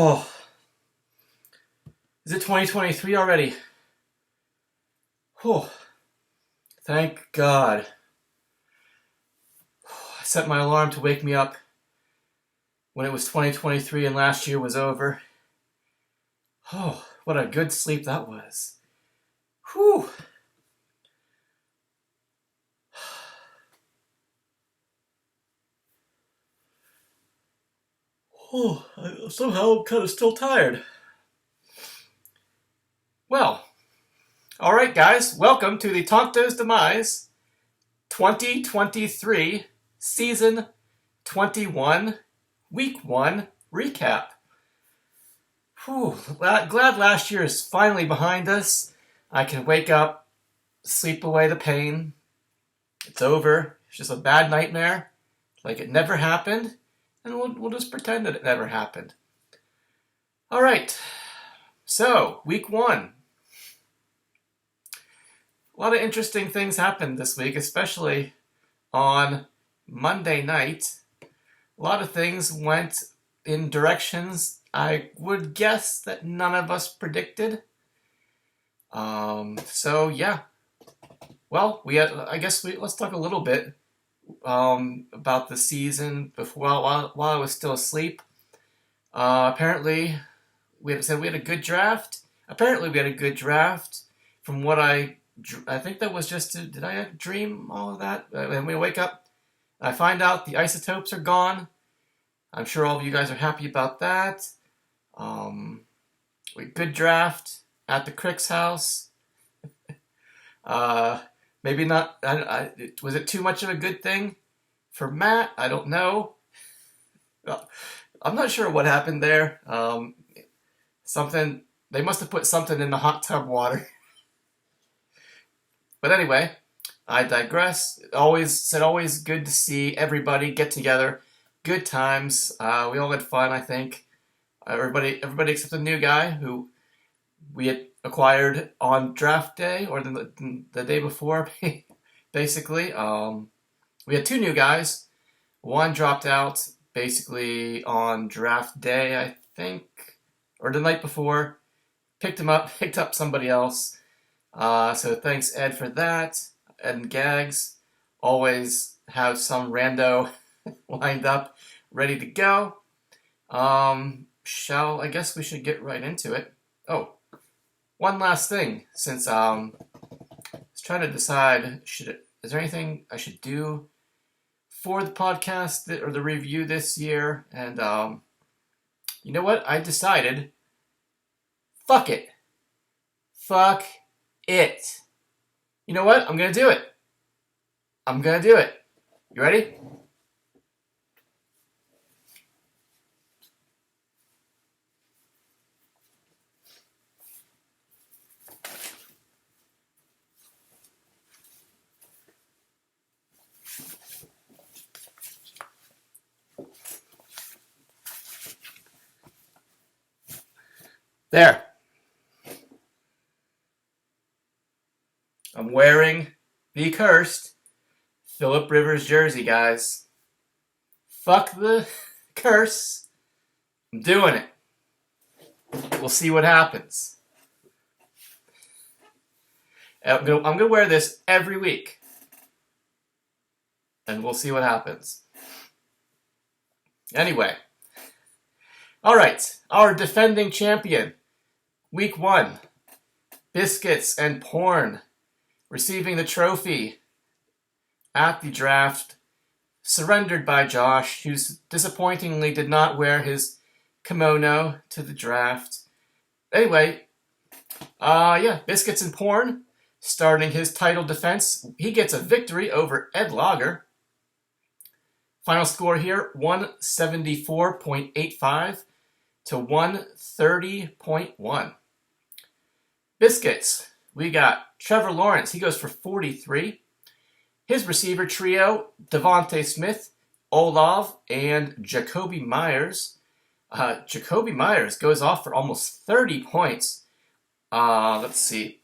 Oh, is it 2023 already? Oh, thank God. I set my alarm to wake me up when it was 2023 and last year was over. Oh, what a good sleep that was. Whew. Oh, somehow I'm kind of still tired. Well, all right, guys, welcome to the Tonto's Demise 2023 Season 21 Week 1 recap. Whew, glad last year is finally behind us. I can wake up, sleep away the pain. It's over. It's just a bad nightmare, like it never happened, and we'll just pretend that it never happened. All right, so week 1. A lot of interesting things happened this week, especially on Monday night. A lot of things went in directions I would guess that none of us predicted. So yeah. Well, let's talk a little bit about the season before while I was still asleep. Apparently, we had a good draft. Apparently, we had a good draft. From what I think that was just did I dream all of that? And we wake up, I find out the isotopes are gone. I'm sure all of you guys are happy about that. Good draft at the Crick's house. Maybe not. Was it too much of a good thing for Matt? I don't know. I'm not sure what happened there. They must have put something in the hot tub water. But anyway, I digress. Always good to see everybody get together. Good times. We all had fun, I think. Everybody except the new guy who we had acquired on draft day or the day before, basically. We had 2 new guys. One dropped out basically on draft day, I think, or the night before. Picked up somebody else. So thanks, Ed, for that. Ed and Gags always have some rando lined up, ready to go. I guess we should get right into it. Oh, one last thing, since I was trying to decide, is there anything I should do for the podcast or the review this year? And you know what? I decided, fuck it. Fuck it. You know what? I'm gonna do it. You ready? There. I'm wearing the cursed Phillip Rivers jersey, guys. Fuck the curse. I'm doing it. We'll see what happens. I'm gonna wear this every week. And we'll see what happens. Anyway. Alright. Our defending champion. Week 1. Biscuits and Porn. Receiving the trophy at the draft. Surrendered by Josh, who disappointingly did not wear his kimono to the draft. Anyway, Biscuits and Porn, starting his title defense. He gets a victory over Ed Lager. Final score here, 174.85 to 130.1. Biscuits, we got Trevor Lawrence. He goes for 43. His receiver trio, Devontae Smith, Olav, and Jacoby Myers. Jacoby Myers goes off for almost 30 points. Let's see.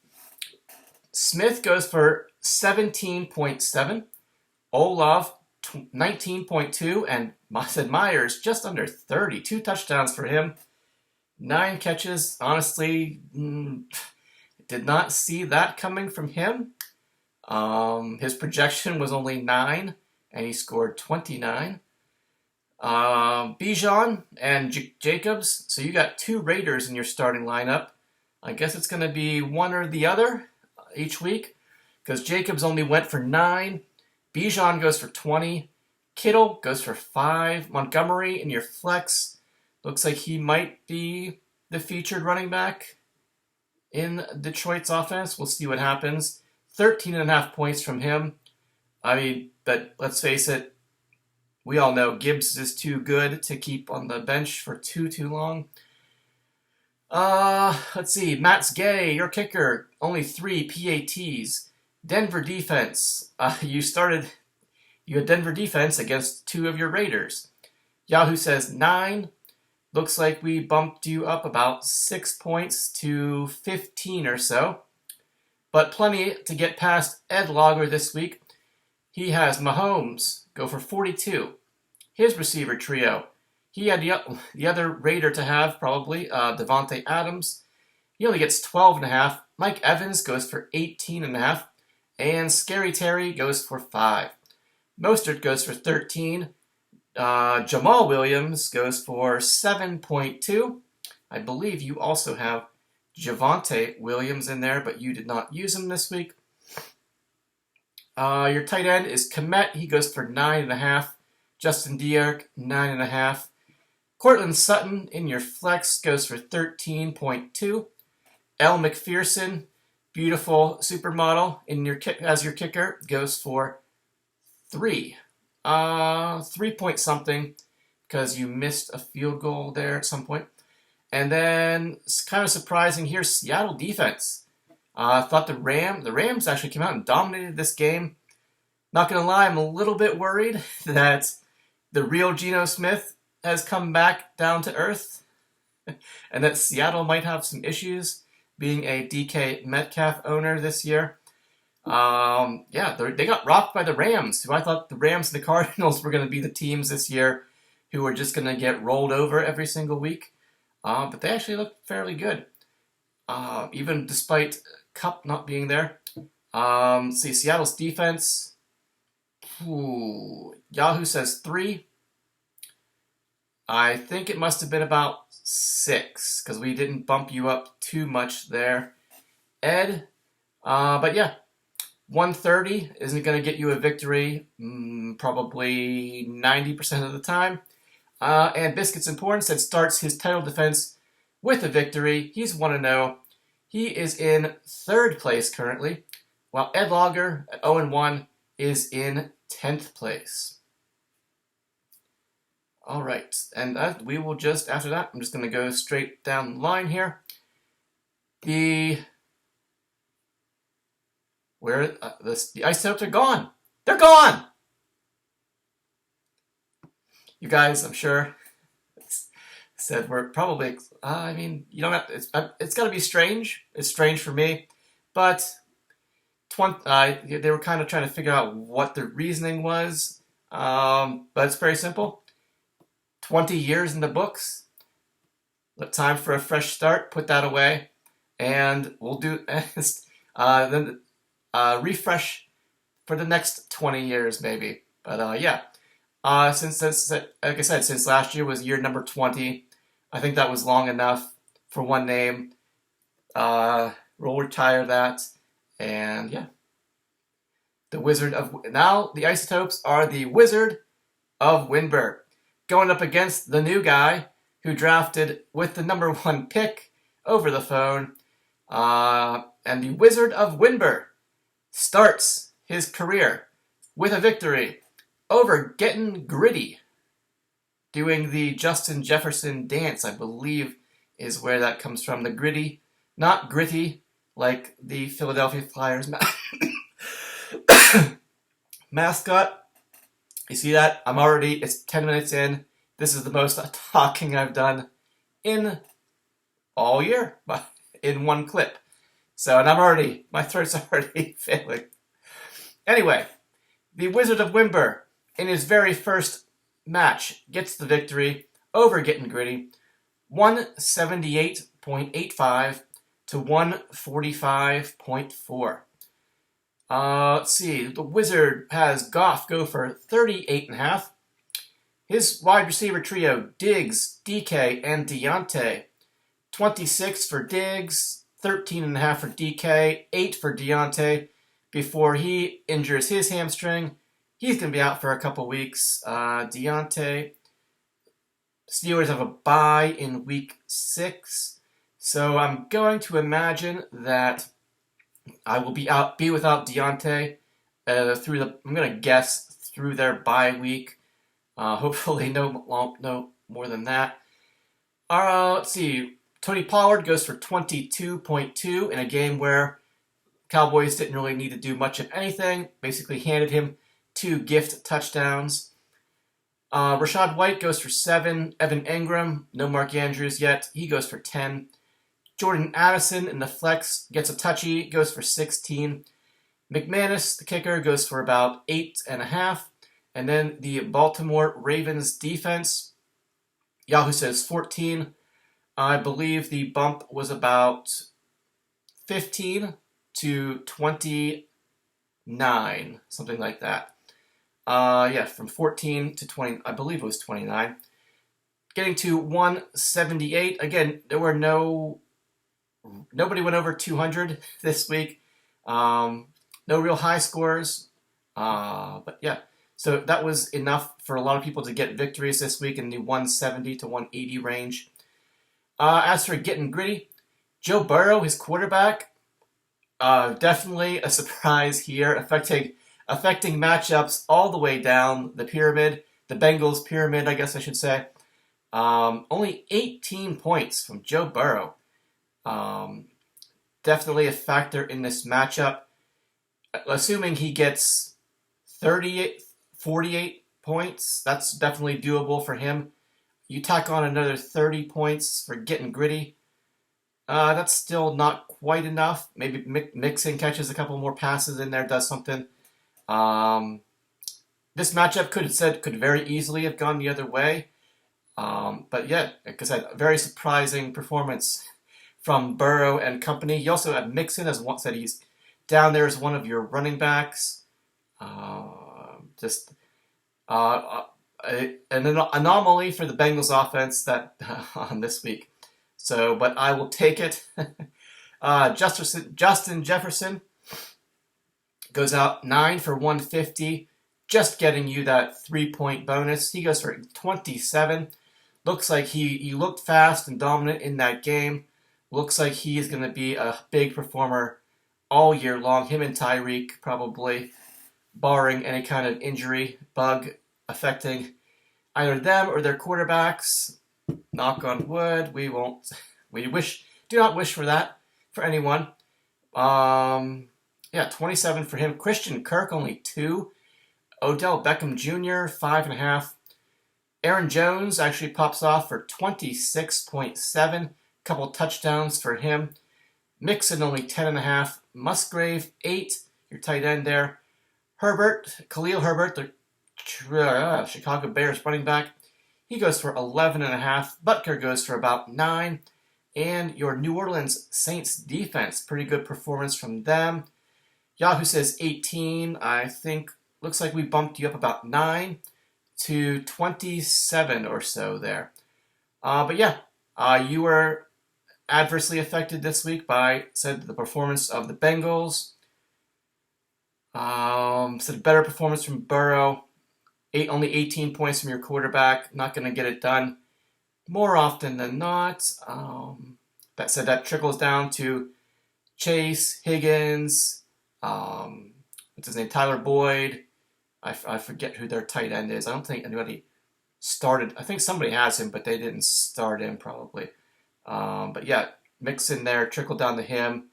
Smith goes for 17.7. Olav, 19.2. And Myers just under 30. 2 touchdowns for him. 9 catches. Honestly, did not see that coming from him. His projection was only 9, and he scored 29. Bijan and Jacobs. So you got 2 Raiders in your starting lineup. I guess it's going to be one or the other each week, because Jacobs only went for 9. Bijan goes for 20. Kittle goes for 5. Montgomery in your flex. Looks like he might be the featured running back in Detroit's offense. We'll see what happens. 13.5 points from him. I mean, but let's face it, we all know Gibbs is too good to keep on the bench for too long. Let's see. Matt's Gay, your kicker, only 3 PATs. Denver defense. You had Denver defense against 2 of your Raiders. Yahoo says 9. Looks like we bumped you up about 6 points to 15 or so. But plenty to get past Ed Logger this week. He has Mahomes go for 42. His receiver trio. He had the other Raider to have, probably, Devontae Adams. He only gets 12.5. Mike Evans goes for 18.5. And Scary Terry goes for 5. Mostert goes for 13. Jamal Williams goes for 7.2. I believe you also have Javonte Williams in there, but you did not use him this week. Your tight end is Komet. He goes for 9.5. Justin Dierk, 9.5. Cortland Sutton in your flex goes for 13.2. Elle McPherson, beautiful supermodel as your kicker, goes for 3. 3 point something, because you missed a field goal there at some point. And then, it's kind of surprising here, Seattle defense. I thought the Rams actually came out and dominated this game. Not going to lie, I'm a little bit worried that the real Geno Smith has come back down to earth, and that Seattle might have some issues being a DK Metcalf owner this year. They got rocked by the Rams, who I thought the Rams and the Cardinals were going to be the teams this year who were just going to get rolled over every single week. But they actually looked fairly good, even despite Kupp not being there. See, Seattle's defense. Yahoo says 3. I think it must have been about 6, because we didn't bump you up too much there, Ed. But yeah, 130 isn't going to get you a victory probably 90% of the time. And Biscuits Important said starts his title defense with a victory. He's 1-0. He is in 3rd place currently, while Ed Logger at 0-1 is in 10th place. All right, and we will just, after that, I'm just going to go straight down the line here. The isotopes are gone. They're gone! You guys, I'm sure, said we're probably, you don't have, it's got to be strange. It's strange for me, but they were kind of trying to figure out what the reasoning was, but it's very simple. 20 years in the books. Time for a fresh start. Put that away, and we'll do then refresh for the next 20 years maybe. But since like I said, since last year was year number 20, I think that was long enough for one name. We'll retire that, and yeah. The Isotopes are the Wizard of Winburg, going up against the new guy who drafted with the number 1 pick over the phone. And the Wizard of Winburg starts his career with a victory over Getting Gritty, doing the Justin Jefferson dance, I believe is where that comes from. The gritty, not gritty, like the Philadelphia Flyers mascot. You see that? It's 10 minutes in. This is the most talking I've done in all year, but in one clip. So, and my throat's already failing. Anyway, the Wizard of Wimber, in his very first match, gets the victory over Getting Gritty. 178.85 to 145.4. Let's see. The Wizard has Goff go for 38.5. His wide receiver trio, Diggs, DK, and Deontay. 26 for Diggs, 13.5 for DK, 8 for Deontay before he injures his hamstring. He's going to be out for a couple weeks. Deontay, Steelers have a bye in week 6. So I'm going to imagine that I will be without Deontay I'm going to guess through their bye week. Hopefully no more than that. Let's see. Tony Pollard goes for 22.2 in a game where Cowboys didn't really need to do much of anything. Basically handed him 2 gift touchdowns. Rachaad White goes for 7. Evan Engram, no Mark Andrews yet. He goes for 10. Jordan Addison in the flex gets a touchy, goes for 16. McManus, the kicker, goes for about 8.5. And then the Baltimore Ravens defense, Yahoo says 14. I believe the bump was about 15 to 29, something like that. From 14 to 20, I believe it was 29. Getting to 178. Again, nobody went over 200 this week. No real high scores. But yeah, so that was enough for a lot of people to get victories this week in the 170 to 180 range. As for getting gritty, Joe Burrow, his quarterback, definitely a surprise here, affecting matchups all the way down the pyramid, the Bengals pyramid, I guess I should say. Only 18 points from Joe Burrow. Definitely a factor in this matchup. Assuming he gets 48 points, that's definitely doable for him. You tack on another 30 points for getting gritty. That's still not quite enough. Maybe Mixon catches a couple more passes in there, does something. This matchup could very easily have gone the other way. But yeah, like I said, a very surprising performance from Burrow and company. You also have Mixon as one said he's down there as one of your running backs. An anomaly for the Bengals offense that on this week. So, but I will take it. Justin Jefferson goes out 9 for 150, just getting you that 3-point bonus. He goes for 27. Looks like he looked fast and dominant in that game. Looks like he is going to be a big performer all year long. Him and Tyreek probably, barring any kind of injury bug affecting either them or their quarterbacks. Knock on wood. We won't. Do not wish for that for anyone. 27 for him. Christian Kirk only 2. Odell Beckham Jr. 5.5. Aaron Jones actually pops off for 26.7. Couple touchdowns for him. Mixon only 10.5. Musgrave 8. Your tight end there. Khalil Herbert, the Chicago Bears running back, he goes for 11.5. Butker goes for about 9. And your New Orleans Saints defense, pretty good performance from them. Yahoo says 18. I think looks like we bumped you up about 9 to 27 or so there. You were adversely affected this week by the performance of the Bengals. Better performance from Burrow. Only 18 points from your quarterback. Not going to get it done more often than not. That trickles down to Chase, Higgins, what's his name, Tyler Boyd. I forget who their tight end is. I don't think anybody started. I think somebody has him, but they didn't start him probably. Mixon there, trickle down to him.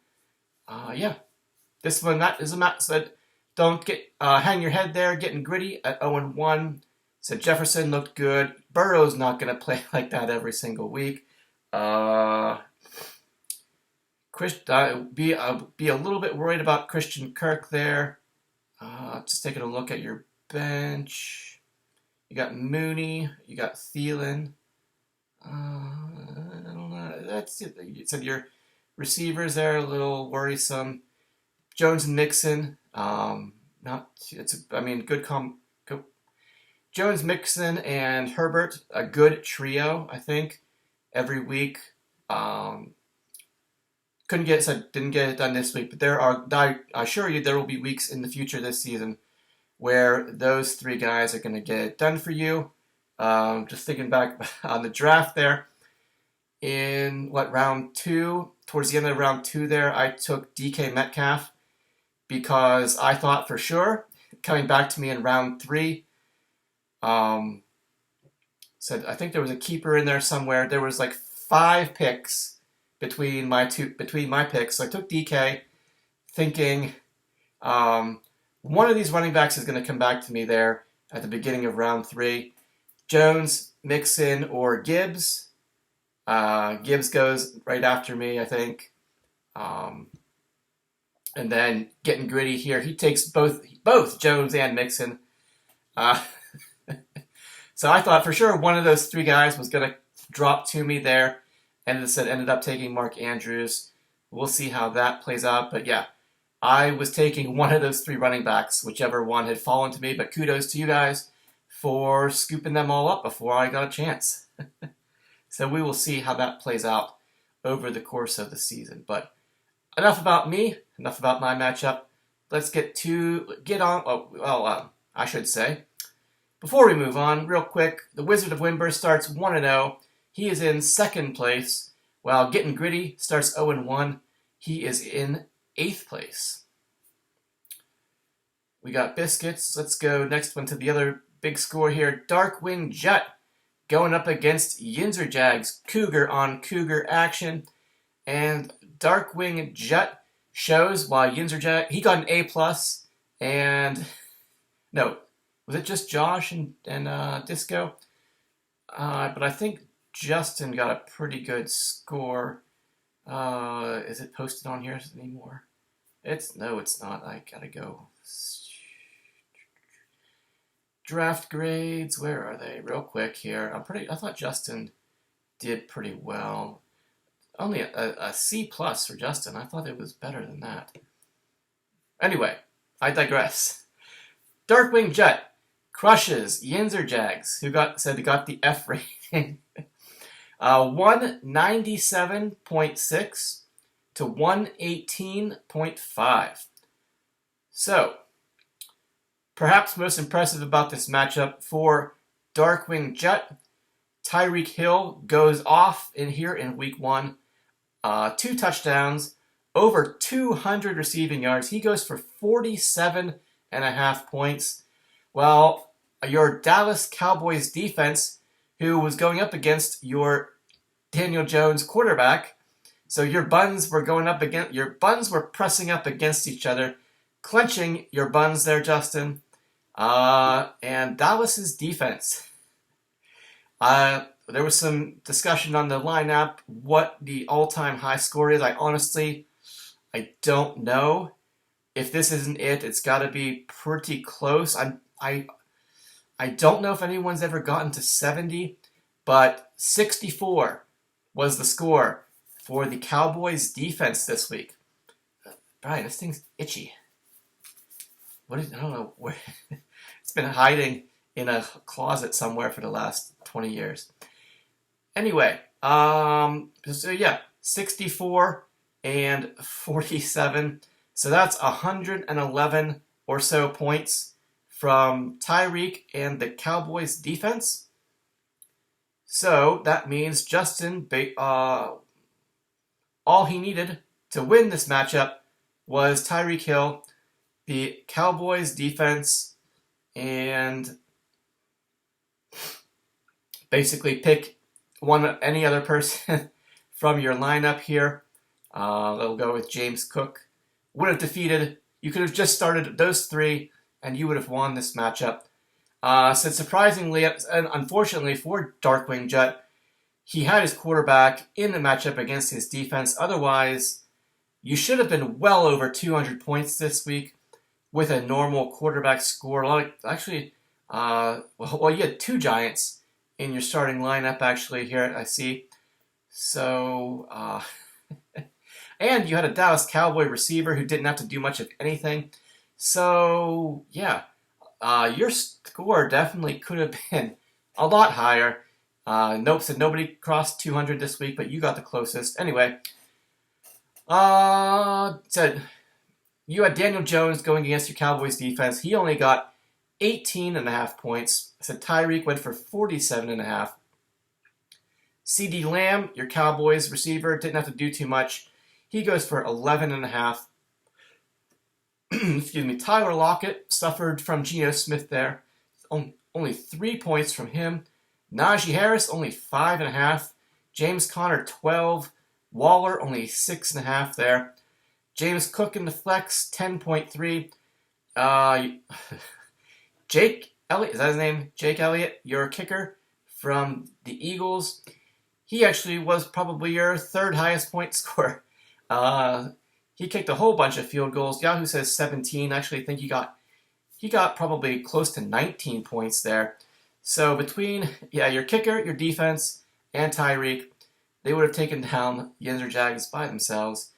This one that is a match that don't get hang your head there, getting gritty at 0-1. Said Jefferson looked good. Burrow's not going to play like that every single week. Be a little bit worried about Christian Kirk there. Just taking a look at your bench. You got Mooney. You got Thielen. that's it. You said your receivers there a little worrisome. Jones and Mixon, not it's I mean good Jones, Mixon, and Herbert, a good trio, I think, every week. Didn't get it done this week, but I assure you there will be weeks in the future this season where those three guys are going to get it done for you. Just thinking back on the draft there, in round 2, towards the end of round 2 there, I took DK Metcalf because I thought for sure, coming back to me in round 3, said I think there was a keeper in there somewhere. There was like 5 picks between my picks. So I took DK, thinking one of these running backs is going to come back to me there at the beginning of round 3. Jones, Mixon, or Gibbs. Gibbs goes right after me, I think. And then getting gritty here, he takes both Jones and Mixon. So I thought for sure one of those 3 guys was going to drop to me there. And instead ended up taking Mark Andrews. We'll see how that plays out. But yeah, I was taking one of those 3 running backs, whichever one had fallen to me. But kudos to you guys for scooping them all up before I got a chance. So we will see how that plays out over the course of the season. But enough about me, enough about my matchup. Let's I should say. Before we move on, real quick, the Wizard of Wimber starts 1-0. He is in 2nd place, while Getting Gritty starts 0-1. He is in 8th place. We got Biscuits. Let's go next one to the other big score here. Darkwing Jet going up against Yinzer Jags. Cougar on Cougar action. And Darkwing Jet shows why Yinzer Jag, he got an A+, and no, was it just Josh and Disco? But I think Justin got a pretty good score. Is it posted on here anymore? No, it's not. I gotta go. Draft grades, where are they? Real quick here. I thought Justin did pretty well. Only a C+ for Justin. I thought it was better than that. Anyway, I digress. Darkwing Jet crushes Yinzer Jags, who got the F rating. 197.6 to 118.5. So, perhaps most impressive about this matchup for Darkwing Jet, Tyreek Hill goes off in week 1. 2 touchdowns, over 200 receiving yards. He goes for 47.5 points. While your Dallas Cowboys defense, who was going up against your Daniel Jones quarterback, so your buns were pressing up against each other, clenching your buns there, Justin. And Dallas's defense. There was some discussion on the lineup, what the all-time high score is. I don't know. If this isn't it, it's got to be pretty close. I don't know if anyone's ever gotten to 70, but 64 was the score for the Cowboys defense this week. Brian, this thing's itchy. I don't know where. It's been hiding in a closet somewhere for the last 20 years. Anyway, 64 and 47. So that's 111 or so points from Tyreek and the Cowboys defense. So that means Justin, all he needed to win this matchup was Tyreek Hill, the Cowboys defense, and basically pick any other person from your lineup here. We'll go with James Cook. You could have just started those 3 and you would have won this matchup. So surprisingly and unfortunately for Darkwing Jet, he had his quarterback in the matchup against his defense. Otherwise, you should have been well over 200 points this week with a normal quarterback score. You had 2 Giants in your starting lineup actually here, I see. So, and you had a Dallas Cowboy receiver who didn't have to do much of anything. So, yeah, your score definitely could have been a lot higher. Nope, said nobody crossed 200 this week, but you got the closest. Anyway, said you had Daniel Jones going against your Cowboys defense. He only got 18.5 points. Said Tyreek went for 47.5. CD Lamb, your Cowboys receiver, didn't have to do too much. He goes for 11.5. Excuse me. Tyler Lockett suffered from Geno Smith there. Only 3 points from him. Najee Harris, only 5.5. James Conner, 12. Waller, only 6.5 there. James Cook in the flex, 10.3. Jake Elliott, is that his name? Jake Elliott, your kicker from the Eagles. He actually was probably your third highest point scorer. He kicked a whole bunch of field goals. Yahoo says 17. Actually, I think he got probably close to 19 points there. So between your kicker, your defense, and Tyreek, they would have taken down the Yinzer Jags by themselves.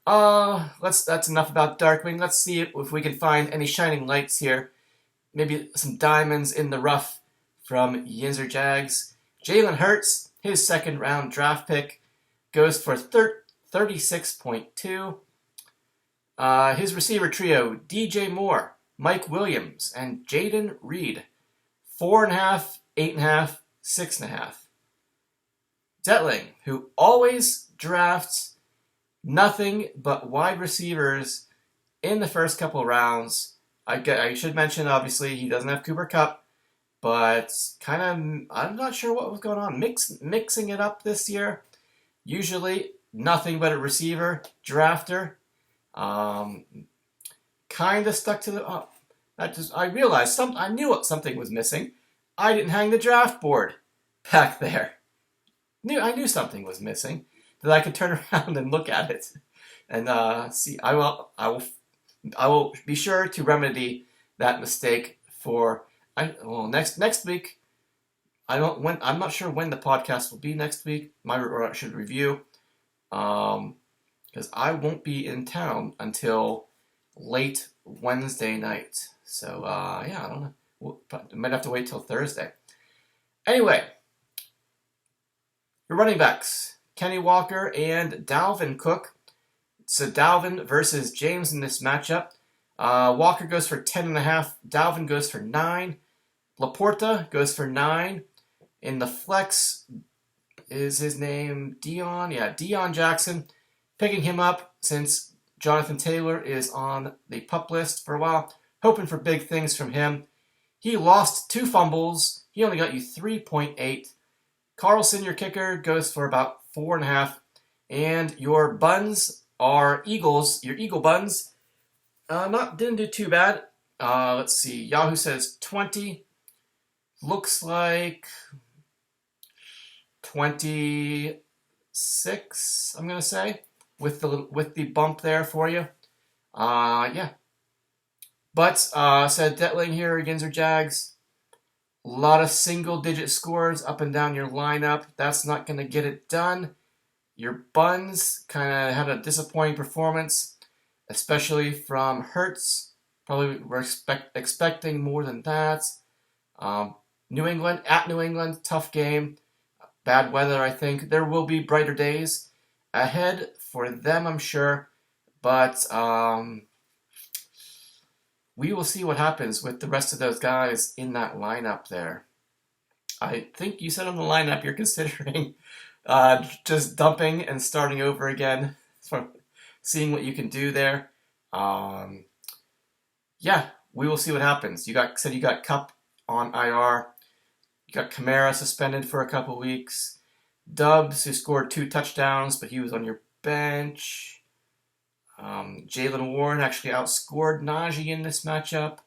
That's enough about Darkwing. Let's see if we can find any shining lights here. Maybe some diamonds in the rough from Yinzer Jags. Jalen Hurts, his second round draft pick, goes for 36.2. His receiver trio, DJ Moore, Mike Williams, and Jaden Reed, 4.5, 8.5, 6.5. Detling, who always drafts nothing but wide receivers in the first couple rounds. I should mention, obviously, he doesn't have Cooper Kupp, but I'm not sure what was going on. Mixing it up this year. Usually, nothing but a receiver drafter. Kind of stuck to the. I realized I knew something was missing. I didn't hang the draft board back there. I knew something was missing, that I could turn around and look at it and see. I will be sure to remedy that mistake next week. I'm not sure when the podcast will be next week. I should review, because I won't be in town until late Wednesday night. So I don't know. I might have to wait till Thursday. Anyway, your running backs, Kenny Walker and Dalvin Cook. So Dalvin versus James in this matchup. Walker goes for 10.5. Dalvin goes for 9. Laporta goes for 9. In the flex, is his name Dion? Yeah, Dion Jackson. Picking him up since Jonathan Taylor is on the PUP list for a while. Hoping for big things from him. He lost 2 fumbles. He only got you 3.8. Carlson, your kicker, goes for about 4.5. And your buns are Eagles. Your Eagle buns didn't do too bad. Let's see. Yahoo says 20. Looks like 26. I'm gonna say with the bump there for you. Yeah. But said Detling here, Yinzer Jags. A lot of single-digit scores up and down your lineup. That's not going to get it done. Your buns kind of had a disappointing performance, especially from Hurts. Probably were expecting more than that. New England, tough game. Bad weather, I think. There will be brighter days ahead for them, I'm sure. But we will see what happens with the rest of those guys in that lineup there. I think you said on the lineup you're considering just dumping and starting over again, seeing what you can do there. Yeah, we will see what happens. You got Kupp on IR. You got Kamara suspended for a couple weeks. Dubs, who scored 2 touchdowns, but he was on your bench. Jaylen Warren actually outscored Najee in this matchup.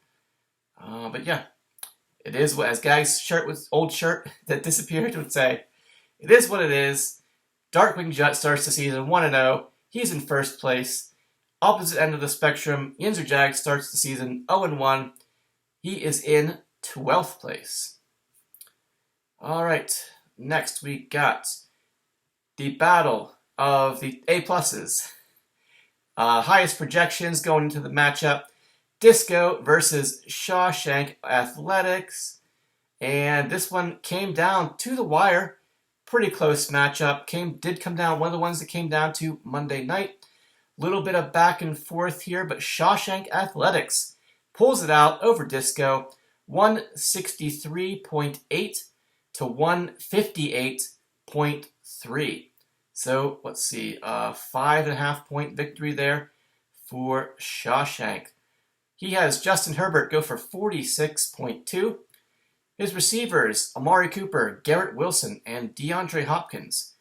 But yeah, it is what, as Gag's old shirt that disappeared would say, it is what it is. Darkwing Jet starts the season 1-0. He's in first place. Opposite end of the spectrum, Yinzer Jag starts the season 0-1. He is in 12th place. All right, next we got the battle of the A pluses. Highest projections going into the matchup. Disco versus Shawshank Athletics. And this one came down to the wire. Pretty close matchup. Did come down, one of the ones that came down to Monday night. Little bit of back and forth here, but Shawshank Athletics pulls it out over Disco. 163.8 to 158.3. So let's see, 5.5 point victory there for Shawshank. He has Justin Herbert go for 46.2. His receivers, Amari Cooper, Garrett Wilson, and DeAndre Hopkins.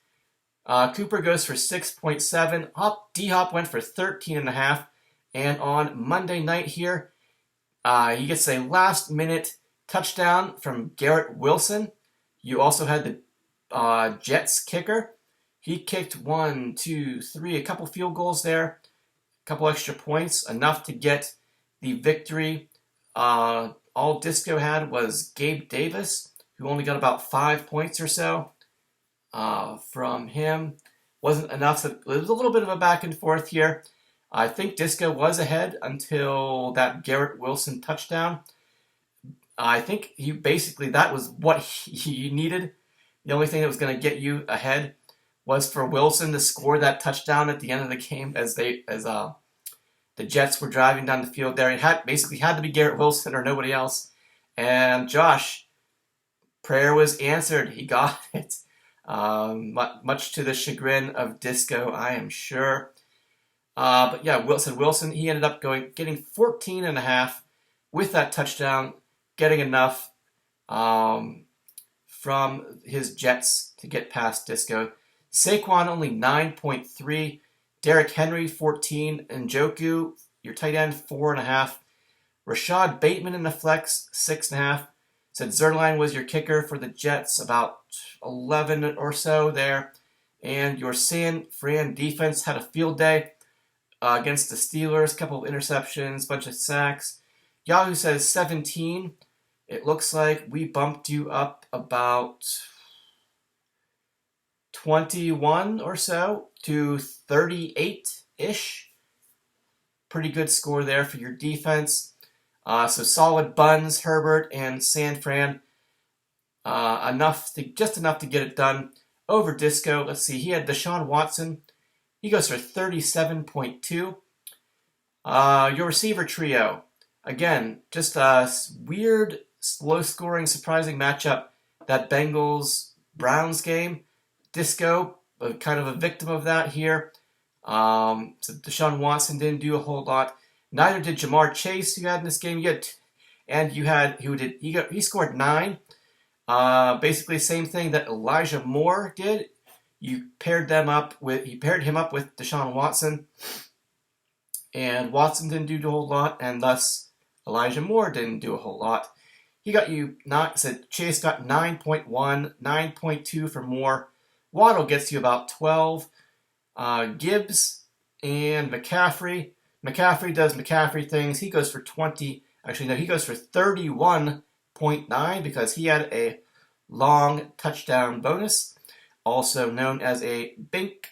Cooper goes for 6.7. D-Hop went for 13.5. And on Monday night here, he gets a last-minute touchdown from Garrett Wilson. You also had the Jets kicker. He kicked a couple field goals there, a couple extra points, enough to get the victory. All Disco had was Gabe Davis, who only got about 5 points or so from him. Wasn't enough. So it was a little bit of a back and forth here. I think Disco was ahead until that Garrett Wilson touchdown. I think that was what he needed. The only thing that was going to get you ahead was for Wilson to score that touchdown at the end of the game as the Jets were driving down the field there. It had to be Garrett Wilson or nobody else. And Josh, prayer was answered. He got it. Much to the chagrin of Disco, I am sure. But yeah, Wilson, he ended up getting 14.5 with that touchdown, getting enough from his Jets to get past Disco. Saquon only 9.3. Derrick Henry 14. Njoku, your tight end, 4.5. Rashad Bateman in the flex, 6.5. Said Zerline was your kicker for the Jets, about 11 or so there. And your San Fran defense had a field day against the Steelers, couple of interceptions, bunch of sacks. Yahoo says 17. It looks like we bumped you up about 21 or so to 38-ish. Pretty good score there for your defense. So solid Buns, Herbert, and San Fran. Enough to get it done over Disco. Let's see, he had Deshaun Watson. He goes for 37.2. Your receiver trio. Again, just a weird, low-scoring, surprising matchup. That Bengals-Browns game. Disco, kind of a victim of that here. So Deshaun Watson didn't do a whole lot. Neither did Jamar Chase, who had in this game. He scored 9. Basically, same thing that Elijah Moore did. He paired him up with Deshaun Watson, and Watson didn't do a whole lot, and thus Elijah Moore didn't do a whole lot. He got Chase got 9.1, 9.2 for Moore. Waddle gets you about 12. Gibbs and McCaffrey. McCaffrey does McCaffrey things. He goes for 20. Actually, no, he goes for 31.9 because he had a long touchdown bonus, also known as a bink.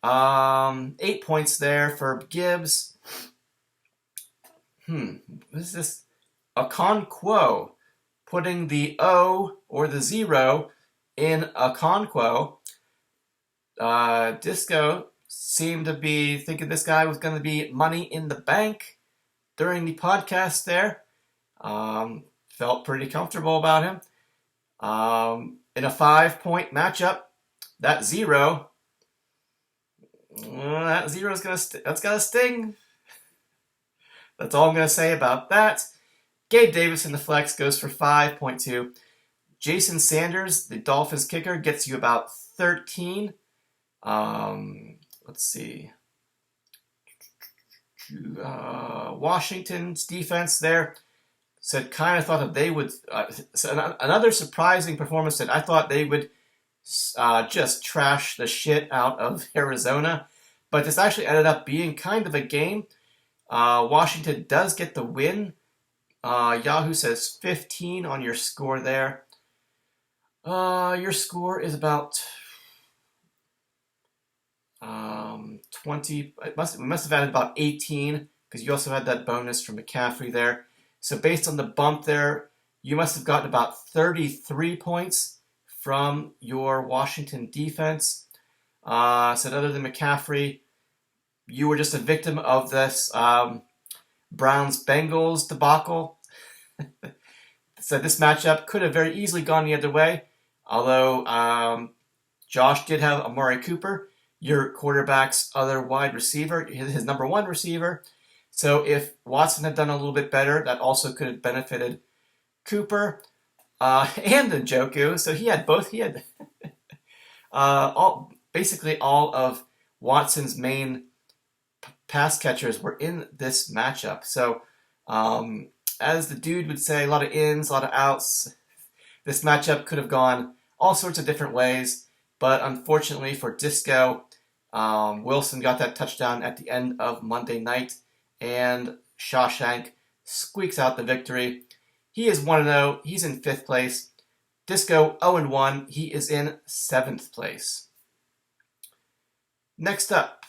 8 points there for Gibbs. What is this? Okonkwo, putting the O or the 0 in Okonkwo. Disco seemed to be thinking this guy was going to be money in the bank during the podcast there. Felt pretty comfortable about him. In a 5-point matchup, that 0 is that's gonna sting. That's all I'm gonna say about that. Gabe Davis in the flex goes for 5.2. Jason Sanders, the Dolphins kicker, gets you about 13. Let's see. Washington's defense there thought that they would. Another surprising performance that I thought they would just trash the shit out of Arizona, but this actually ended up being kind of a game. Washington does get the win. Yahoo says 15 on your score there. Your score is about 20. We must have added about 18 because you also had that bonus from McCaffrey there. So based on the bump there, you must have gotten about 33 points from your Washington defense. So other than McCaffrey, you were just a victim of this Browns-Bengals debacle. So this matchup could have very easily gone the other way, although Josh did have Amari Cooper, your quarterback's other wide receiver, his number one receiver. So if Watson had done a little bit better, that also could have benefited Cooper and Njoku. So he had both. He had basically all of Watson's main pass catchers were in this matchup. So as the dude would say, a lot of ins, a lot of outs. This matchup could have gone all sorts of different ways, but unfortunately for Disco, Wilson got that touchdown at the end of Monday night, and Shawshank squeaks out the victory. He is 1-0. He's in 5th place. Disco 0-1. He is in 7th place. Next up,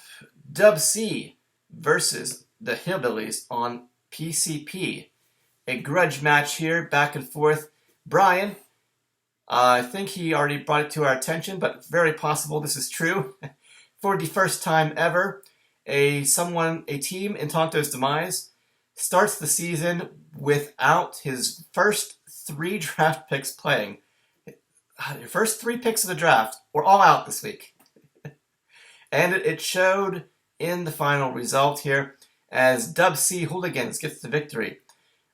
Dub C versus the Hillbillies on PCP. A grudge match here, back and forth. Brian, I think he already brought it to our attention, but very possible this is true. For the first time ever, a team in Tonto's Demise starts the season without his first 3 draft picks playing. Your first 3 picks of the draft were all out this week. And it showed in the final result here as Dub C Hooligans gets the victory.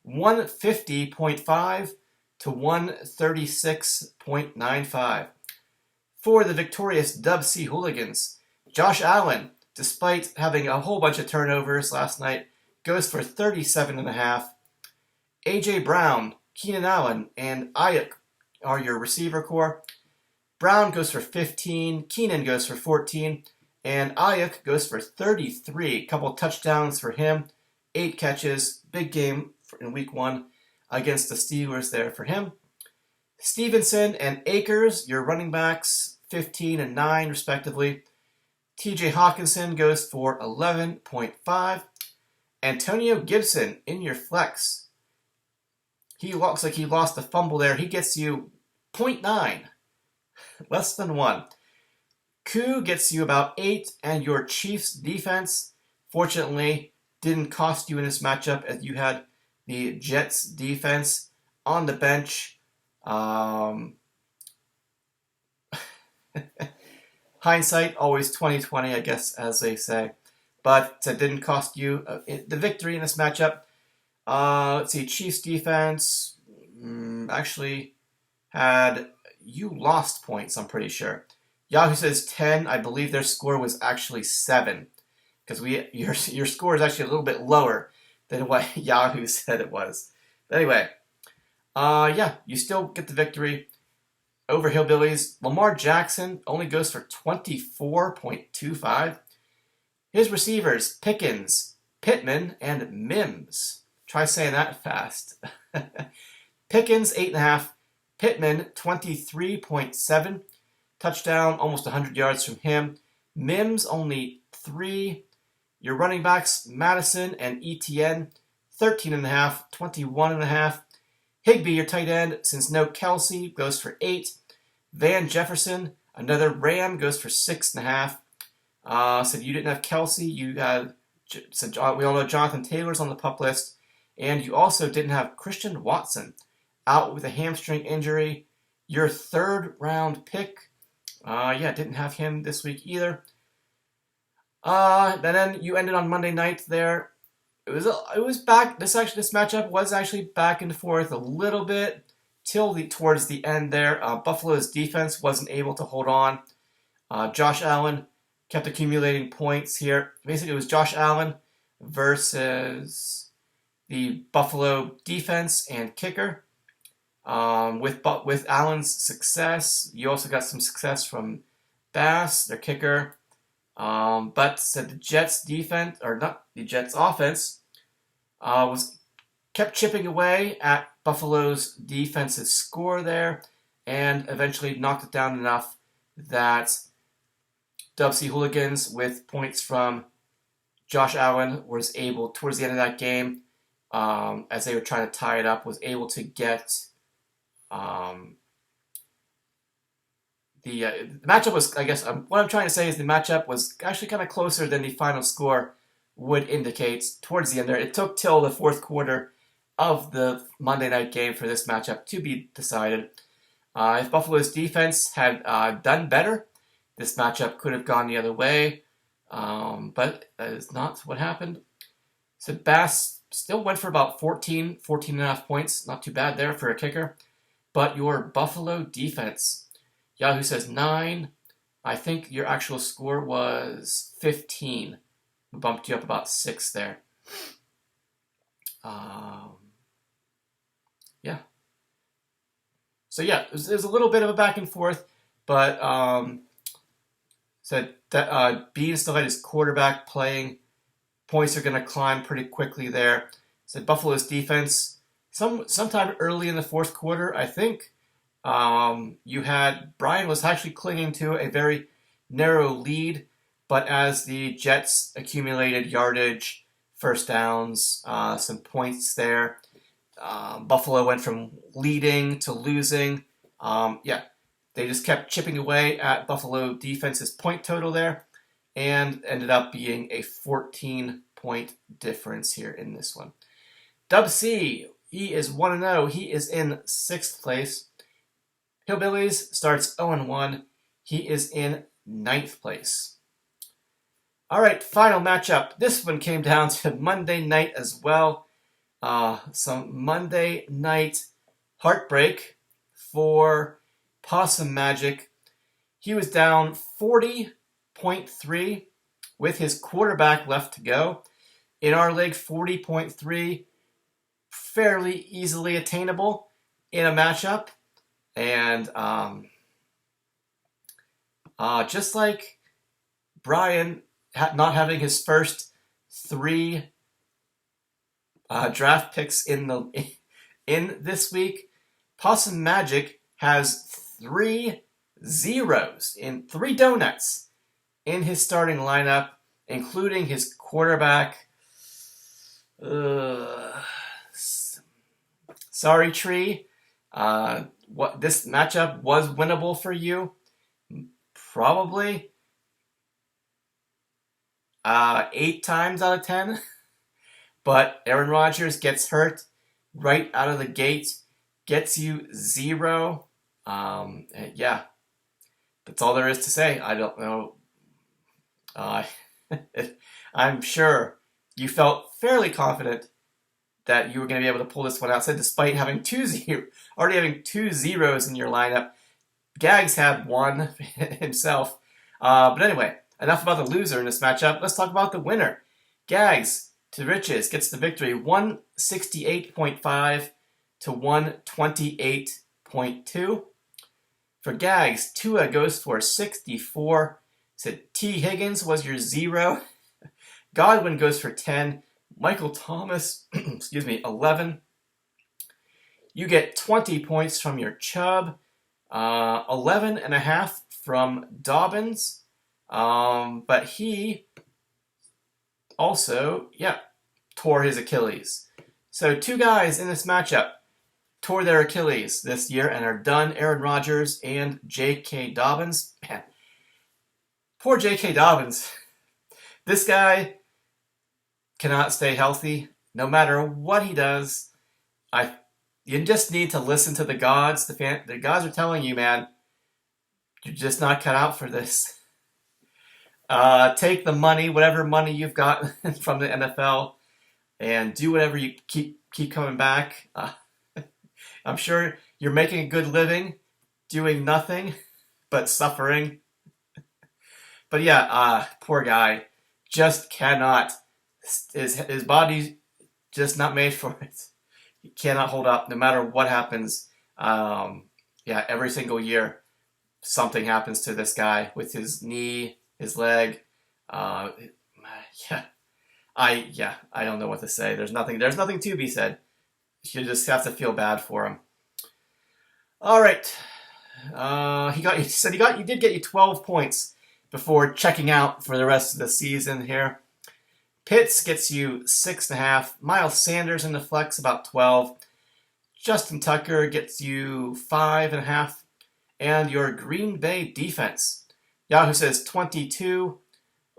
150.5 to 136.95. For the victorious Dub C Hooligans, Josh Allen, despite having a whole bunch of turnovers last night, goes for 37.5. A.J. Brown, Keenan Allen, and Ayuk are your receiver core. Brown goes for 15, Keenan goes for 14, and Ayuk goes for 33. A couple touchdowns for him, 8 catches, big game in week 1 against the Steelers there for him. Stevenson and Akers, your running backs, 15 and 9 respectively. TJ Hawkinson goes for 11.5. Antonio Gibson in your flex. He looks like he lost the fumble there. He gets you 0.9. Less than 1. Koo gets you about 8, and your Chiefs defense, fortunately, didn't cost you in this matchup as you had the Jets defense on the bench. Hindsight, always 20/20, I guess, as they say. But it didn't cost you the victory in this matchup. Let's see, Chiefs defense actually had you lost points, I'm pretty sure. Yahoo says 10. I believe their score was actually 7. Because your score is actually a little bit lower than what Yahoo said it was. But anyway, you still get the victory over Hillbillies. Lamar Jackson only goes for 24.25. His receivers, Pickens, Pittman, and Mims. Try saying that fast. Pickens, 8.5. Pittman, 23.7. Touchdown, almost 100 yards from him. Mims, only 3. Your running backs, Madison and ETN, 13.5, 21.5. Higbee, your tight end, since no Kelsey, goes for 8. Van Jefferson, another Ram, goes for 6.5. So you didn't have Kelsey. You had, we all know Jonathan Taylor's on the PUP list. And you also didn't have Christian Watson, out with a hamstring injury. Your 3rd round pick, didn't have him this week either. Then you ended on Monday night there. It was back. This matchup was actually back and forth a little bit towards the end there. Buffalo's defense wasn't able to hold on. Josh Allen kept accumulating points here. Basically, it was Josh Allen versus the Buffalo defense and kicker. With Allen's success, you also got some success from Bass, their kicker. But said the Jets defense, or not the Jets offense, kept chipping away at Buffalo's defense's score there, and eventually knocked it down enough that Dub C Hooligans, with points from Josh Allen, was able, towards the end of that game, as they were trying to tie it up, was able to get um, the matchup was, I guess, what I'm trying to say is the matchup was actually kind of closer than the final score would indicate towards the end there. It took till the fourth quarter of the Monday night game for this matchup to be decided. If Buffalo's defense had done better, this matchup could have gone the other way, but that is not what happened. So Bass still went for about 14 and a half points. Not too bad there for a kicker. But your Buffalo defense, Yahoo says 9. I think your actual score was 15. We bumped you up about 6 there. Yeah. So yeah, there's a little bit of a back and forth, but said that Bean still had his quarterback playing. Points are going to climb pretty quickly there. Said Buffalo's defense, sometime early in the fourth quarter, I think, you had Brian was actually clinging to a very narrow lead, but as the Jets accumulated yardage, first downs, some points there, Buffalo went from leading to losing. They just kept chipping away at Buffalo defense's point total there, and ended up being a 14-point difference here in this one. Dub C, he is 1-0. He is in 6th place. Hillbillies starts 0-1. He is in 9th place. All right, final matchup. This one came down to Monday night as well. Some Monday night heartbreak for Possum Magic. He was down 40.3 with his quarterback left to go. In our league, 40.3, fairly easily attainable in a matchup. And just like Brian not having his first 3 draft picks in this week, Possum Magic has 3 zeros in 3 donuts in his starting lineup, including his quarterback. Sorry, Tree. What this matchup was winnable for you? Probably 8 times out of 10. But Aaron Rodgers gets hurt right out of the gate, gets you 0. Yeah, that's all there is to say. I don't know. I'm sure you felt fairly confident that you were going to be able to pull this one out, despite having already having 2 zeros in your lineup. Gags had 1 himself. But anyway, enough about the loser in this matchup. Let's talk about the winner. Gags, to riches, gets the victory, 168.5 to 128.2. For Gags, Tua goes for 64. Said T. Higgins was your 0. Godwin goes for 10. Michael Thomas, 11. You get 20 points from your Chubb. 11.5 from Dobbins. But he also, tore his Achilles. So 2 guys in this matchup tore their Achilles this year and are done. Aaron Rodgers and J.K. Dobbins. Man, poor J.K. Dobbins. This guy cannot stay healthy no matter what he does. You just need to listen to the gods. The gods are telling you, man, you're just not cut out for this. Take the money, whatever money you've got from the NFL, and do whatever you keep coming back. I'm sure you're making a good living doing nothing but suffering. But yeah, poor guy, just cannot. His body's just not made for it. He cannot hold up no matter what happens. Every single year something happens to this guy with his knee, his leg. I don't know what to say. There's nothing to be said. You just have to feel bad for him. All right. He did get you 12 points, before checking out for the rest of the season here. Pitts gets you 6.5. Miles Sanders in the flex about 12. Justin Tucker gets you 5.5. And your Green Bay defense. Yahoo says 22.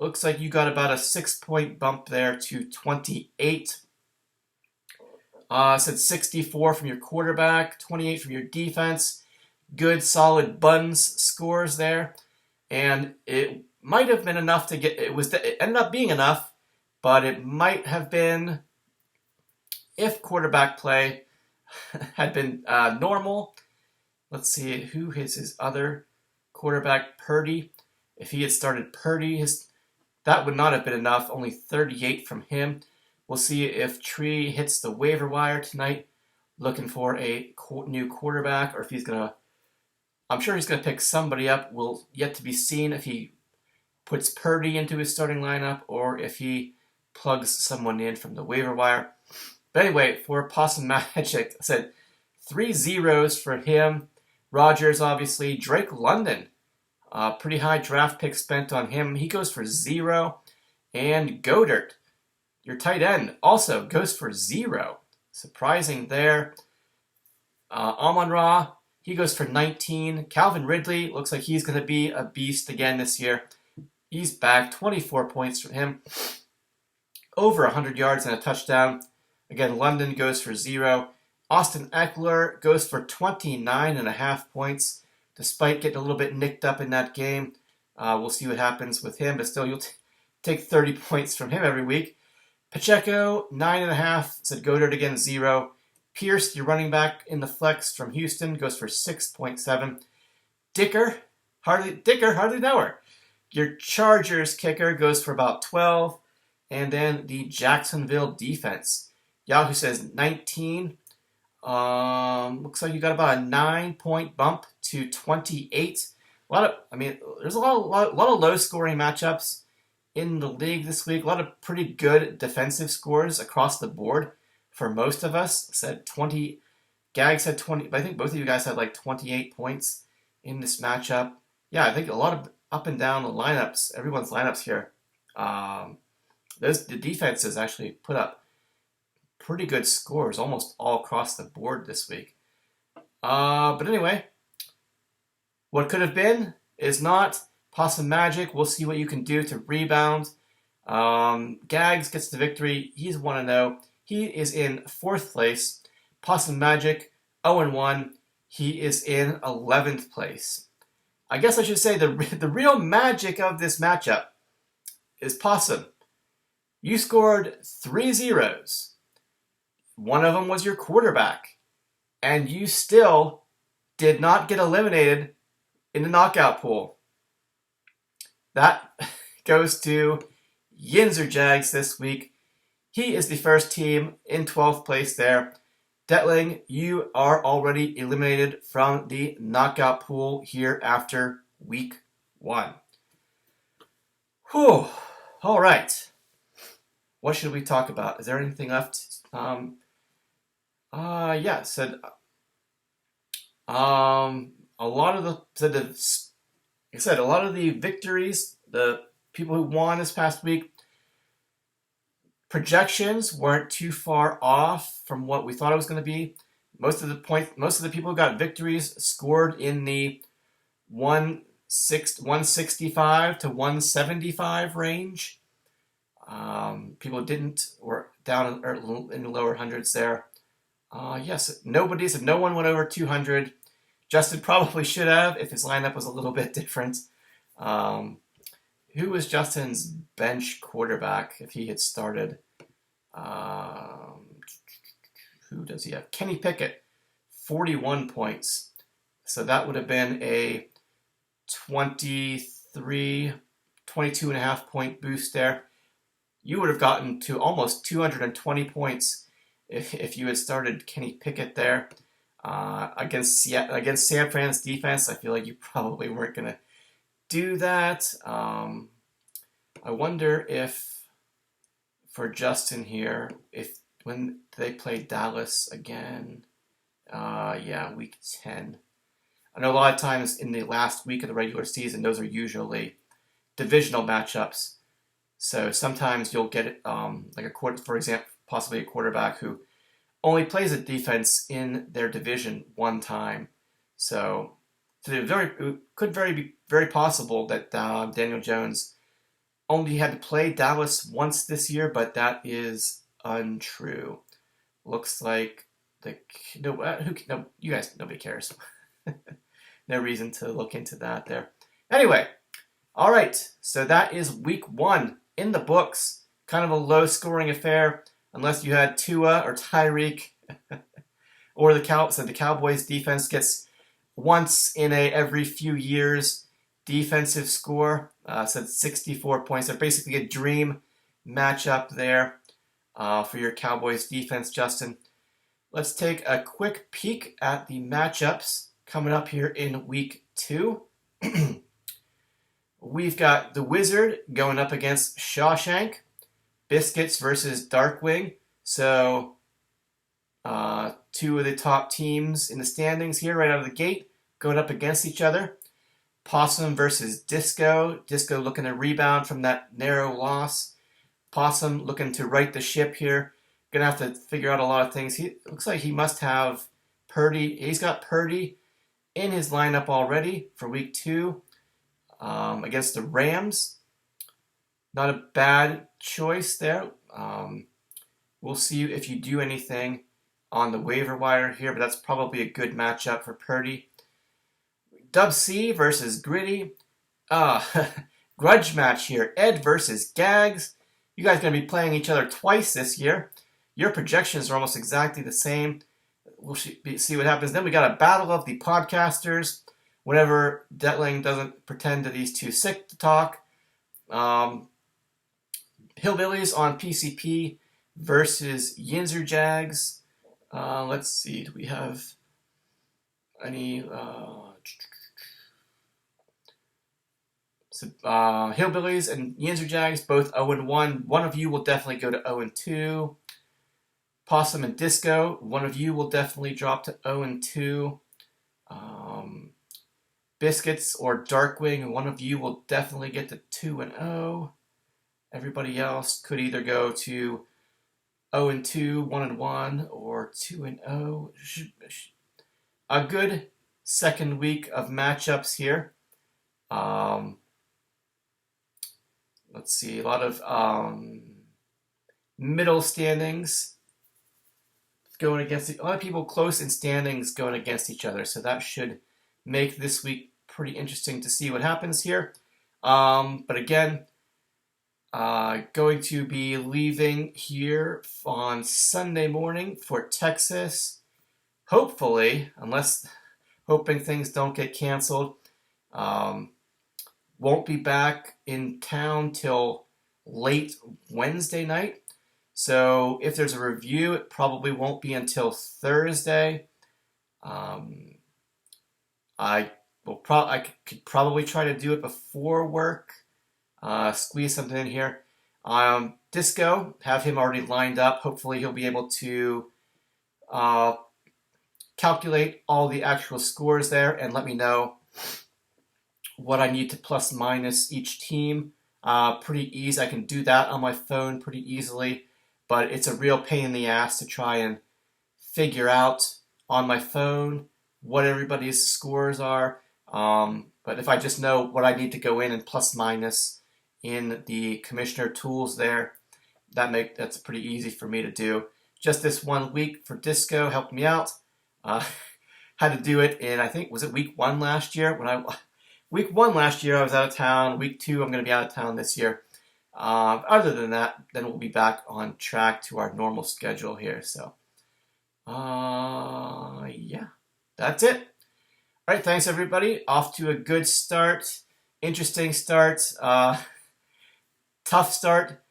Looks like you got about a 6-point bump there to 28. Said 64 from your quarterback, 28 from your defense. Good, solid buns scores there. And it might have been enough to get, it ended up being enough, but it might have been, if quarterback play had been normal. Let's see, who is his other quarterback? Purdy. If he had started Purdy, that would not have been enough. Only 38 from him. We'll see if Tree hits the waiver wire tonight, looking for a new quarterback, or if he's going to, I'm sure he's going to pick somebody up. Will yet to be seen if he puts Purdy into his starting lineup or if he plugs someone in from the waiver wire. But anyway, for Possum Magic, I said 3 zeros for him. Rodgers, obviously. Drake London, pretty high draft pick spent on him. He goes for 0. And Goddard, your tight end, also goes for 0. Surprising there. Amon-Ra, he goes for 19. Calvin Ridley, looks like he's going to be a beast again this year. He's back, 24 points from him. Over 100 yards and a touchdown. Again, London goes for 0. Austin Eckler goes for 29.5 points, despite getting a little bit nicked up in that game. We'll see what happens with him, but still, you'll take 30 points from him every week. Pacheco, 9.5. Said Goddard again, 0. Pierce, your running back in the flex from Houston, goes for 6.7. Dicker, hardly know her. Your Chargers kicker goes for about 12. And then the Jacksonville defense. Yahoo says 19. Looks like you got about a 9-point bump to 28. There's a lot of low-scoring matchups in the league this week. A lot of pretty good defensive scores across the board for most of us. Said 20. Gag said 20, but I think both of you guys had like 28 points in this matchup. Yeah, I think a lot of up and down the lineups, everyone's lineups here. The defenses actually put up pretty good scores almost all across the board this week. But anyway, what could have been is not. Possum Magic, we'll see what you can do to rebound. Gags gets the victory. He's 1-0. He is in 4th place. Possum Magic, 0-1. He is in 11th place. I guess I should say the real magic of this matchup is Possum. You scored 3 zeros. One of them was your quarterback. And you still did not get eliminated in the knockout pool. That goes to Yinzer Jags this week. He is the first team in 12th place there. Detling, you are already eliminated from the knockout pool here after week 1. Whew. All right. What should we talk about? Is there anything left? Said a lot of a lot of the victories, the people who won this past week, projections weren't too far off from what we thought it was going to be. Most of the people who got victories scored in the 165 to 175 range. People were down in the lower hundreds there. No one went over 200. Justin probably should have if his lineup was a little bit different. Who was Justin's bench quarterback if he had started? Who does he have? Kenny Pickett, 41 points. So that would have been a 22.5 point boost there. You would have gotten to almost 220 points if you had started Kenny Pickett there. Against San Fran's defense, I feel like you probably weren't going to do that. I wonder if, for Justin here, when they play Dallas again, week 10. I know a lot of times in the last week of the regular season, those are usually divisional matchups. So sometimes you'll get like for example, possibly a quarterback who only plays a defense in their division one time. So it could be very possible that Daniel Jones only had to play Dallas once this year, but that is untrue. Looks like you guys, nobody cares. No reason to look into that there. Anyway, all right. So that is week 1 in the books. Kind of a low-scoring affair, unless you had Tua or Tyreek, or the Cowboys defense gets once in every few years defensive score. So 64 points. So basically a dream matchup there for your Cowboys defense, Justin. Let's take a quick peek at the matchups coming up here in week 2. We've got the Wizard going up against Shawshank. Biscuits versus Darkwing. So 2 of the top teams in the standings here right out of the gate going up against each other. Possum versus Disco. Disco looking to rebound from that narrow loss. Possum looking to right the ship here. Gonna have to figure out a lot of things. Looks like he must have Purdy. He's got Purdy in his lineup already for week 2 against the Rams. Not a bad choice there. We'll see if you do anything on the waiver wire here, but that's probably a good matchup for Purdy. Dub C versus Gritty. Grudge match here. Ed versus Gags. You guys are going to be playing each other twice this year. Your projections are almost exactly the same. We'll see what happens. Then we got a battle of the podcasters. Whenever Detling doesn't pretend that he's too sick to talk. Hillbillies on PCP versus Yinzer Jags. Let's see. Do we have any... Hillbillies and Yinzer Jags, both 0-1. One of you will definitely go to 0-2. Possum and Disco, one of you will definitely drop to 0-2. Biscuits or Darkwing, one of you will definitely get to 2-0. Everybody else could either go to 0-2, 1-1, or 2-0. A good second week of matchups here. Let's see, a lot of middle standings going against a lot of people close in standings going against each other. So that should make this week pretty interesting to see what happens here. But again, going to be leaving here on Sunday morning for Texas. Hopefully, hoping things don't get canceled. Won't be back in town till late Wednesday night. So if there's a review, it probably won't be until Thursday. I could probably try to do it before work. Squeeze something in here. Disco, have him already lined up. Hopefully he'll be able to calculate all the actual scores there and let me know what I need to plus minus each team. Pretty easy. I can do that on my phone pretty easily, but it's a real pain in the ass to try and figure out on my phone what everybody's scores are. But if I just know what I need to go in and plus minus in the commissioner tools there, that's pretty easy for me to do. Just this 1 week for Disco helped me out. Had to do it in, I think, was it week 1 last year? Week 1 last year I was out of town. Week 2 I'm going to be out of town this year. Other than that, then we'll be back on track to our normal schedule here. So, yeah, that's it. All right, thanks everybody. Off to a good start. Interesting start. Tough start.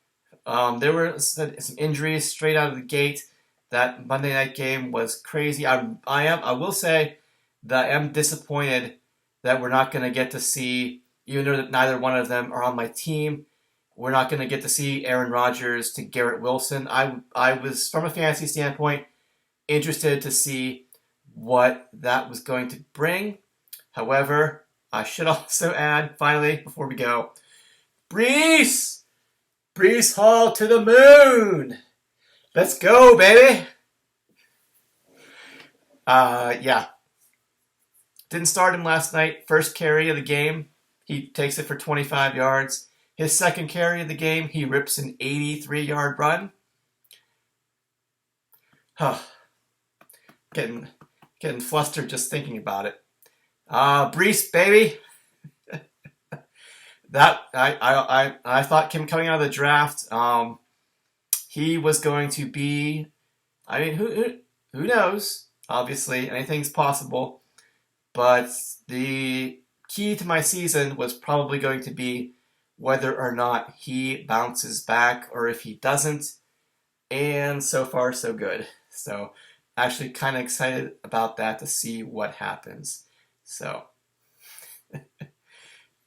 There were some injuries straight out of the gate. That Monday night game was crazy. I will say that I am disappointed that we're not going to get to see, even though neither one of them are on my team, we're not going to get to see Aaron Rodgers to Garrett Wilson. I was, from a fantasy standpoint, interested to see what that was going to bring. However, I should also add, finally, before we go, Brees! Brees Hall to the moon! Let's go, baby! Yeah. Didn't start him last night. First carry of the game, he takes it for 25 yards. His second carry of the game, he rips an 83-yard run. Huh. Getting flustered just thinking about it. Brees, baby. That I thought him coming out of the draft, he was going to be. I mean, who knows? Obviously, anything's possible. But the key to my season was probably going to be whether or not he bounces back or if he doesn't. And so far, so good. So, actually, kind of excited about that to see what happens. So.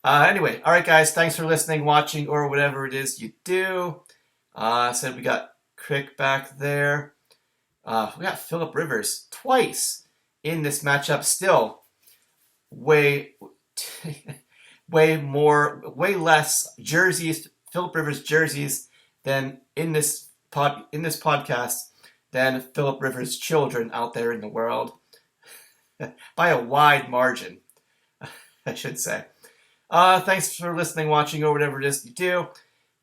Anyway, all right, guys. Thanks for listening, watching, or whatever it is you do. Said we got Crick back there. We got Phillip Rivers twice in this matchup. Still, way less jerseys, Phillip Rivers jerseys, than in this podcast than Phillip Rivers children out there in the world, by a wide margin, I should say. Thanks for listening, watching, or whatever it is you do.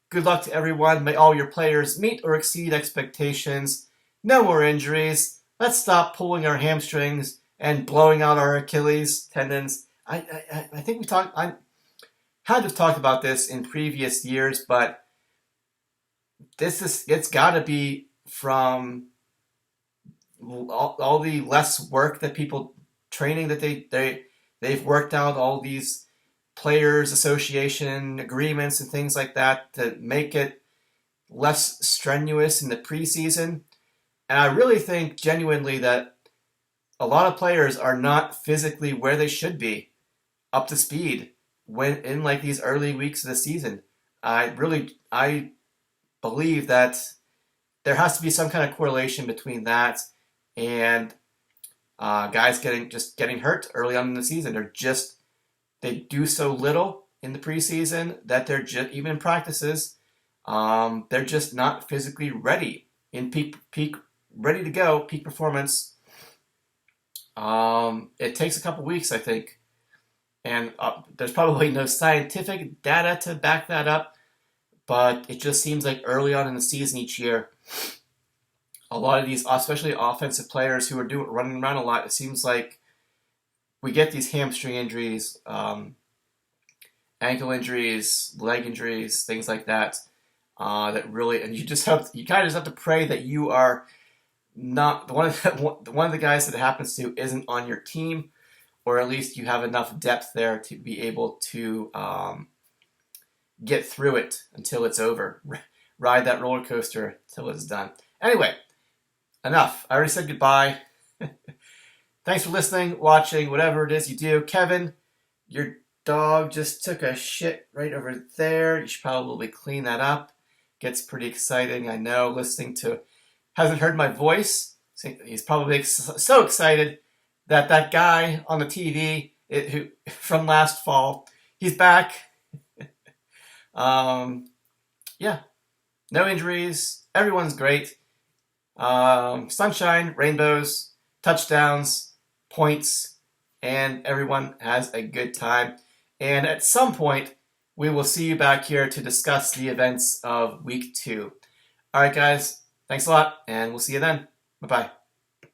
Good luck to everyone. May all your players meet or exceed expectations. No more injuries. Let's stop pulling our hamstrings and blowing out our Achilles tendons. I think I had to have talked about this in previous years, but it's got to be from all the less work that people training that they've worked out all these players association agreements and things like that to make it less strenuous in the preseason. And I really think genuinely that a lot of players are not physically where they should be, up to speed, when in like these early weeks of the season. I believe that there has to be some kind of correlation between that and guys getting hurt early on in the season. They do so little in the preseason that they're just, even in practices, they're just not physically ready in peak ready to go, peak performance. It takes a couple weeks, I think, and there's probably no scientific data to back that up, but it just seems like early on in the season each year, a lot of these, especially offensive players who are running around a lot, it seems like we get these hamstring injuries, ankle injuries, leg injuries, things like that. That really, and you kind of just have to pray that you are not one of the guys that it happens to isn't on your team, or at least you have enough depth there to be able to get through it until it's over. Ride that roller coaster till it's done. Anyway, enough. I already said goodbye. Thanks for listening, watching, whatever it is you do. Kevin, your dog just took a shit right over there. You should probably clean that up. Gets pretty exciting, I know, listening to... Hasn't heard my voice. He's probably so excited that guy on the TV who from last fall, he's back. Yeah, no injuries. Everyone's great. Sunshine, rainbows, touchdowns, points, and everyone has a good time. And at some point, we will see you back here to discuss the events of week 2. All right, guys, thanks a lot, and we'll see you then. Bye-bye.